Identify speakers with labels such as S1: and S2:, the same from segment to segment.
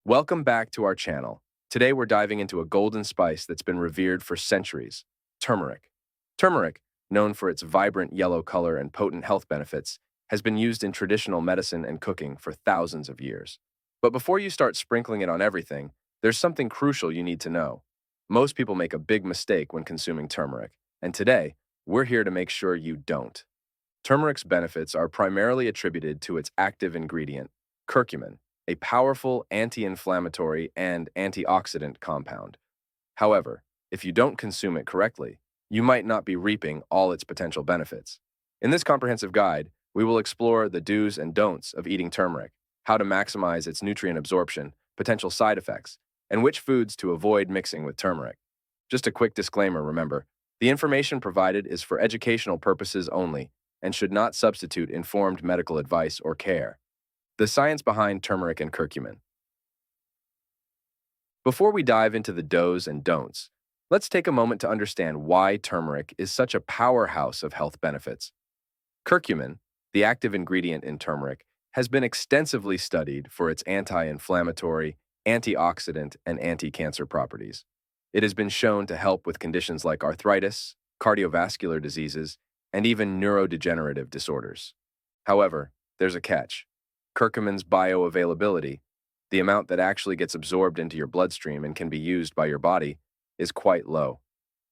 S1: Welcome back to our channel. Today we're diving into a golden spice that's been revered for centuries, turmeric. Turmeric, known for its vibrant yellow color and potent health benefits, has been used in traditional medicine and cooking for thousands of years. But before you start sprinkling it on everything, there's something crucial you need to know. Most people make a big mistake when consuming turmeric, and today, we're here to make sure you don't. Turmeric's benefits are primarily attributed to its active ingredient, curcumin, a powerful anti-inflammatory and antioxidant compound. However, if you don't consume it correctly, you might not be reaping all its potential benefits. In this comprehensive guide, we will explore the do's and don'ts of eating turmeric, how to maximize its nutrient absorption, potential side effects, and which foods to avoid mixing with turmeric. Just a quick disclaimer, remember, the information provided is for educational purposes only and should not substitute informed medical advice or care. The science behind turmeric and curcumin. Before we dive into the do's and don'ts, let's take a moment to understand why turmeric is such a powerhouse of health benefits. Curcumin, the active ingredient in turmeric, has been extensively studied for its anti-inflammatory, antioxidant, and anti-cancer properties. It has been shown to help with conditions like arthritis, cardiovascular diseases, and even neurodegenerative disorders. However, there's a catch. Curcumin's bioavailability, the amount that actually gets absorbed into your bloodstream and can be used by your body, is quite low.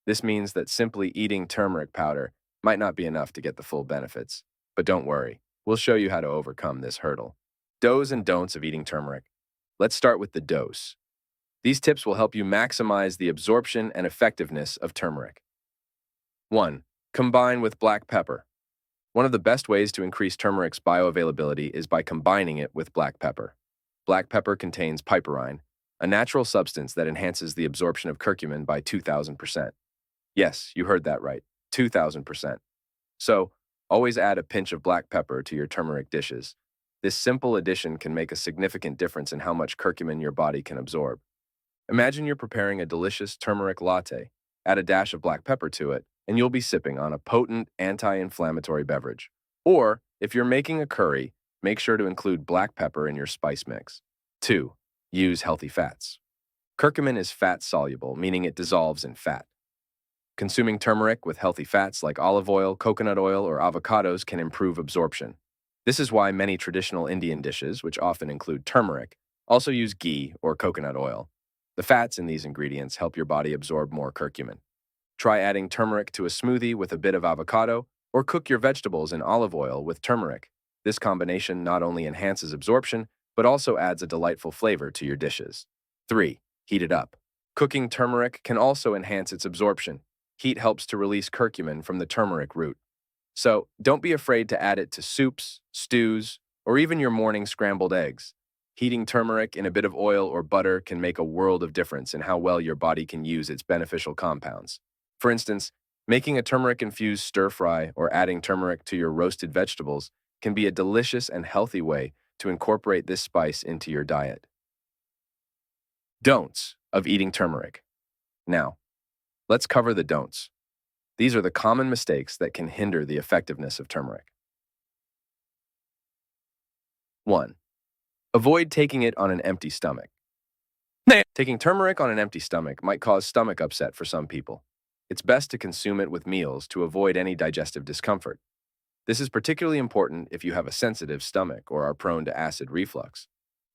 S1: This means that simply eating turmeric powder might not be enough to get the full benefits. But don't worry, we'll show you how to overcome this hurdle. Do's and don'ts of eating turmeric. Let's start with the dose. These tips will help you maximize the absorption and effectiveness of turmeric. 1. Combine with black pepper. One of the best ways to increase turmeric's bioavailability is by combining it with black pepper. Black pepper contains piperine, a natural substance that enhances the absorption of curcumin by 2,000%. Yes, you heard that right, 2,000%. So, always add a pinch of black pepper to your turmeric dishes. This simple addition can make a significant difference in how much curcumin your body can absorb. Imagine you're preparing a delicious turmeric latte. Add a dash of black pepper to it, and you'll be sipping on a potent anti-inflammatory beverage. Or, if you're making a curry, make sure to include black pepper in your spice mix. 2. Use healthy fats. Curcumin is fat-soluble, meaning it dissolves in fat. Consuming turmeric with healthy fats like olive oil, coconut oil, or avocados can improve absorption. This is why many traditional Indian dishes, which often include turmeric, also use ghee or coconut oil. The fats in these ingredients help your body absorb more curcumin. Try adding turmeric to a smoothie with a bit of avocado, or cook your vegetables in olive oil with turmeric. This combination not only enhances absorption, but also adds a delightful flavor to your dishes. 3. Heat it up. Cooking turmeric can also enhance its absorption. Heat helps to release curcumin from the turmeric root. So, don't be afraid to add it to soups, stews, or even your morning scrambled eggs. Heating turmeric in a bit of oil or butter can make a world of difference in how well your body can use its beneficial compounds. For instance, making a turmeric-infused stir-fry or adding turmeric to your roasted vegetables can be a delicious and healthy way to incorporate this spice into your diet. Don'ts of eating turmeric. Now, let's cover the don'ts. These are the common mistakes that can hinder the effectiveness of turmeric. 1. Avoid taking it on an empty stomach. Taking turmeric on an empty stomach might cause stomach upset for some people. It's best to consume it with meals to avoid any digestive discomfort. This is particularly important if you have a sensitive stomach or are prone to acid reflux.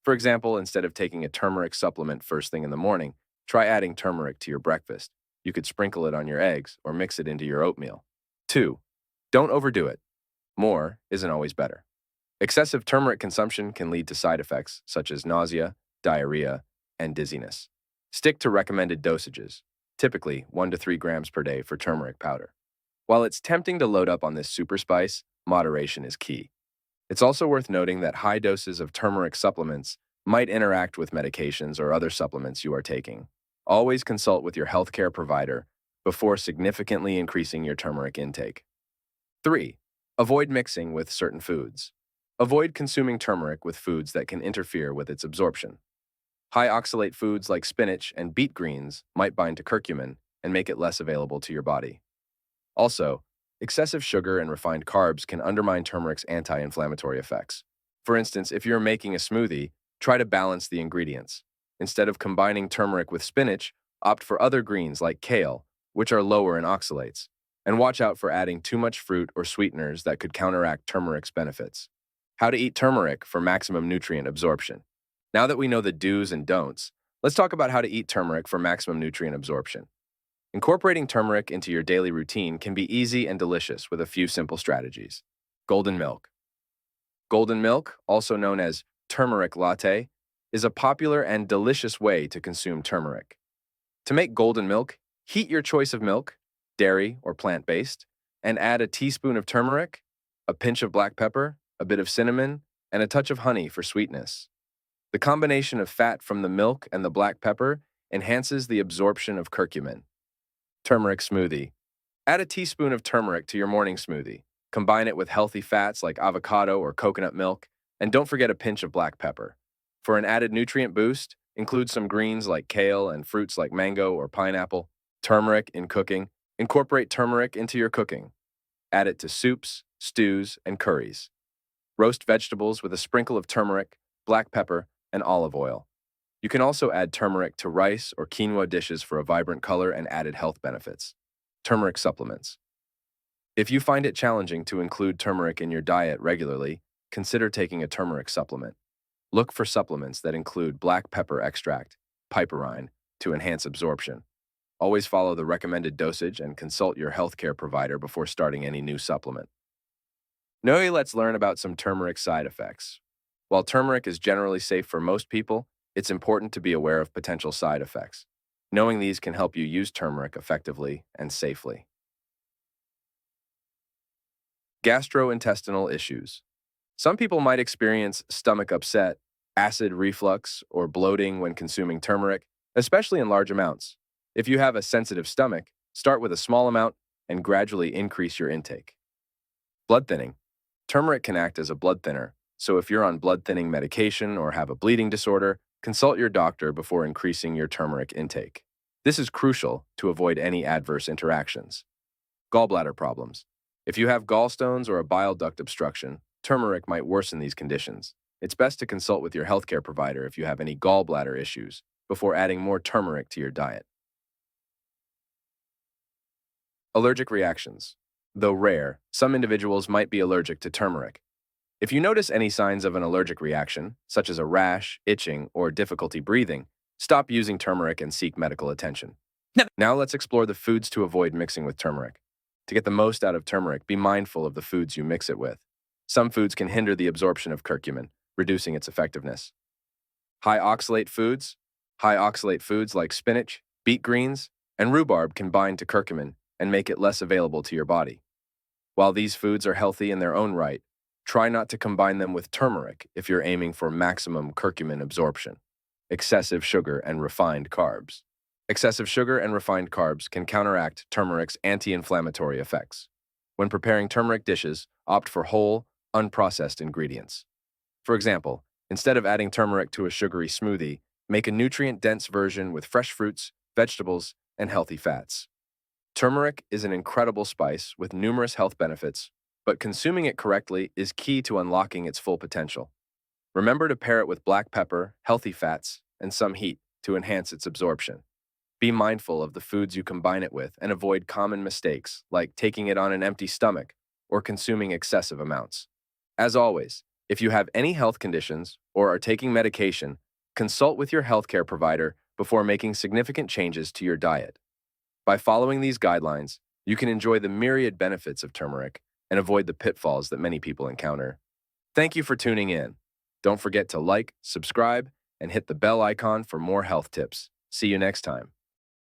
S1: For example, instead of taking a turmeric supplement first thing in the morning, try adding turmeric to your breakfast. You could sprinkle it on your eggs or mix it into your oatmeal. 2. Don't overdo it. More isn't always better. Excessive turmeric consumption can lead to side effects such as nausea, diarrhea, and dizziness. Stick to recommended dosages, typically 1 to 3 grams per day for turmeric powder. While it's tempting to load up on this super spice, moderation is key. It's also worth noting that high doses of turmeric supplements might interact with medications or other supplements you are taking. Always consult with your healthcare provider before significantly increasing your turmeric intake. 3. Avoid mixing with certain foods. Avoid consuming turmeric with foods that can interfere with its absorption. High oxalate foods like spinach and beet greens might bind to curcumin and make it less available to your body. Also, excessive sugar and refined carbs can undermine turmeric's anti-inflammatory effects. For instance, if you're making a smoothie, try to balance the ingredients. Instead of combining turmeric with spinach, opt for other greens like kale, which are lower in oxalates. And watch out for adding too much fruit or sweeteners that could counteract turmeric's benefits. How to eat turmeric for maximum nutrient absorption. Now that we know the do's and don'ts, let's talk about how to eat turmeric for maximum nutrient absorption. Incorporating turmeric into your daily routine can be easy and delicious with a few simple strategies. Golden milk. Golden milk, also known as turmeric latte, is a popular and delicious way to consume turmeric. To make golden milk, heat your choice of milk, dairy or plant-based, and add a teaspoon of turmeric, a pinch of black pepper, a bit of cinnamon, and a touch of honey for sweetness. The combination of fat from the milk and the black pepper enhances the absorption of curcumin. Turmeric smoothie. Add a teaspoon of turmeric to your morning smoothie. Combine it with healthy fats like avocado or coconut milk, and don't forget a pinch of black pepper. For an added nutrient boost, include some greens like kale and fruits like mango or pineapple. Turmeric in cooking. Incorporate turmeric into your cooking. Add it to soups, stews, and curries. Roast vegetables with a sprinkle of turmeric, black pepper, and olive oil. You can also add turmeric to rice or quinoa dishes for a vibrant color and added health benefits. Turmeric supplements. If you find it challenging to include turmeric in your diet regularly, consider taking a turmeric supplement. Look for supplements that include black pepper extract, piperine, to enhance absorption. Always follow the recommended dosage and consult your healthcare provider before starting any new supplement. Now let's learn about some turmeric side effects. While turmeric is generally safe for most people, it's important to be aware of potential side effects. Knowing these can help you use turmeric effectively and safely. Gastrointestinal issues. Some people might experience stomach upset, acid reflux, or bloating when consuming turmeric, especially in large amounts. If you have a sensitive stomach, start with a small amount and gradually increase your intake. Blood thinning. Turmeric can act as a blood thinner, so if you're on blood thinning medication or have a bleeding disorder, consult your doctor before increasing your turmeric intake. This is crucial to avoid any adverse interactions. Gallbladder problems. If you have gallstones or a bile duct obstruction, turmeric might worsen these conditions. It's best to consult with your healthcare provider if you have any gallbladder issues before adding more turmeric to your diet. Allergic reactions. Though rare, some individuals might be allergic to turmeric. If you notice any signs of an allergic reaction, such as a rash, itching, or difficulty breathing, stop using turmeric and seek medical attention. Now let's explore the foods to avoid mixing with turmeric. To get the most out of turmeric, be mindful of the foods you mix it with. Some foods can hinder the absorption of curcumin, reducing its effectiveness. High oxalate foods. High oxalate foods like spinach, beet greens, and rhubarb can bind to curcumin and make it less available to your body. While these foods are healthy in their own right, try not to combine them with turmeric if you're aiming for maximum curcumin absorption. Excessive sugar and refined carbs. Excessive sugar and refined carbs can counteract turmeric's anti-inflammatory effects. When preparing turmeric dishes, opt for whole, unprocessed ingredients. For example, instead of adding turmeric to a sugary smoothie, make a nutrient-dense version with fresh fruits, vegetables, and healthy fats. Turmeric is an incredible spice with numerous health benefits, but consuming it correctly is key to unlocking its full potential. Remember to pair it with black pepper, healthy fats, and some heat to enhance its absorption. Be mindful of the foods you combine it with and avoid common mistakes like taking it on an empty stomach or consuming excessive amounts. As always, if you have any health conditions or are taking medication, consult with your healthcare provider before making significant changes to your diet. By following these guidelines, you can enjoy the myriad benefits of turmeric and avoid the pitfalls that many people encounter. Thank you for tuning in. Don't forget to like, subscribe, and hit the bell icon for more health tips. See you next time.